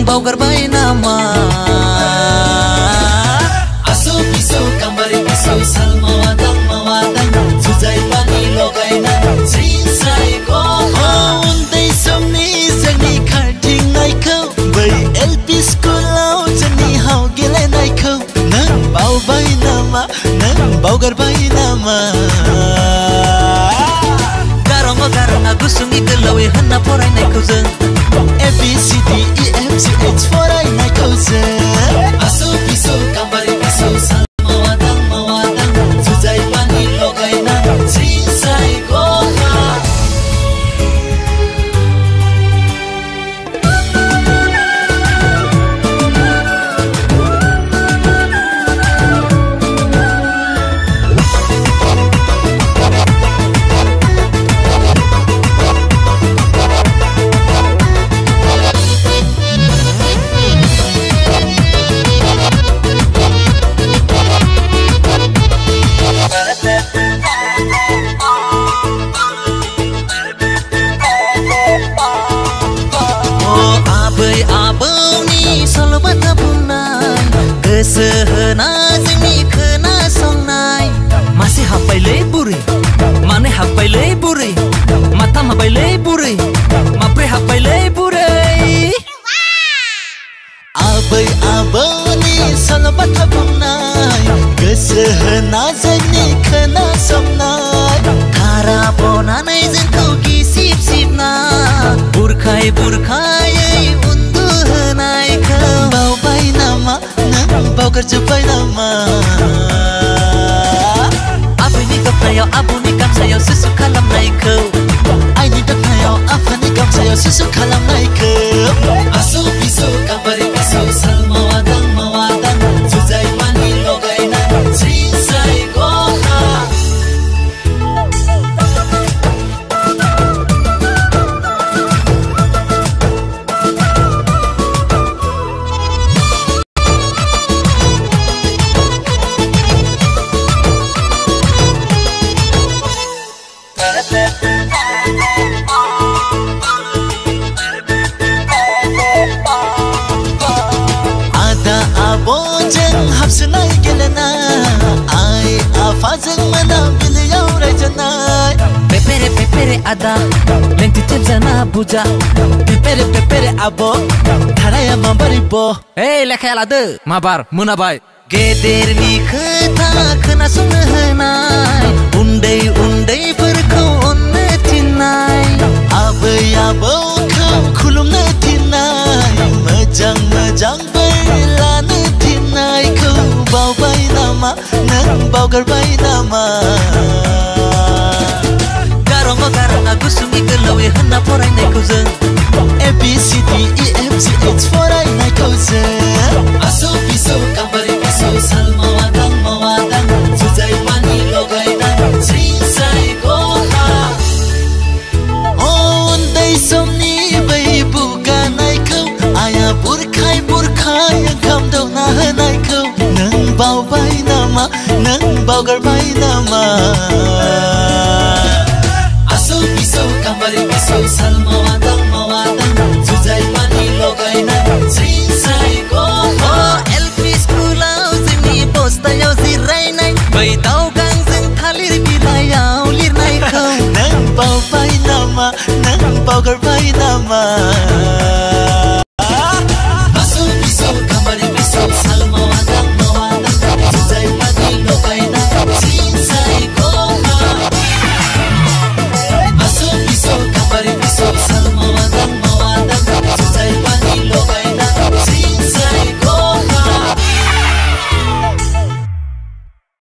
बावगारबाय नामा आसो पिसो कामबारि पिसो सालमावा दां जुजाय पानी लगायना सिंसायखौ उन्दै समनि जोंनि खारथिंनायखौ बै एलपि स्कुलाव जोंनि हाव गेलेनायखौ नों बावबाय नामा नों बावगारबाय नामा गारङा गुसुङै गोलावै होनना फरायनायखौ जों ABCDEFGH फरायनायखौ जों आसो पिसो कामबारि पिसो सालमावा दां जुजाय पानी लगायना सिंसायखौ गोसो होना जोंनि खोनासंनाय मासे हाबबायलै बुरै मानै हाबबायलै बुरै माथाम हाबबायलै बुरै माब्रै हाबबायलै बुरै आबै आबौनि सल'बाथा बुंनाय गोसो होना जोंनि खोनासंनाय धारा बनानै जोंखौ गिसिब सिबना बुरखाय बुरखायै उन्दुहोनायखौ बावबाय नामा बावगारजोब्बाय नामा आबैनि गाबनायाव आबौनि गामसायाव सुसु खालामनायखौ आइनि दखनायाव आफानि गामसायाव सुसु खालामनायखौ आसो पिसो कामबारि पिसो सालमावा दां जुजाय पानी लगायना सिंसायखौ आदा आब'जों हाबसोनाय गेलेनाय आइ आफाजों मोनाबिलियाव रायजानाय पेपेरे आदा लेंथि थेबजाना बुजा पेपेरे आब' धाराया माबारै ब लेखाया लादो माबार मोनाबाय गेदेरनि खोथा खोनासंनो होनाय उन्दै उन्दैफोरखौ अननो थिननाय आबै आबौखौ खुलुमनो थिननाय मोजां बोर लानो थिननायखौ बावबाय नामा नों बावगारबाय नामा गारङा गुसुङै गोलावै होनना फरायनायखौ जों ABCDEFGH फरायनायखौ जों आसो पिसो कामबारि पिसो सालमावा दां जुजाय पानी लगायना सिंसायखौ उन्दै समनि बै बुगानायखौ आइया बुरखाय ओंखाम दौना होनायखौ नों बावबाय नामा नों बावगारबाय नामा आसो पिसो कामबारि पिसो सालमावा दां जुजाय पानी लगायना सिंसायखौ एलपि स्कुलाव जोंनि बस्थायाव जिरायनाय बै दावगांजों थालिर बिलाइयाव लिरनायखौ मगर पाइनमा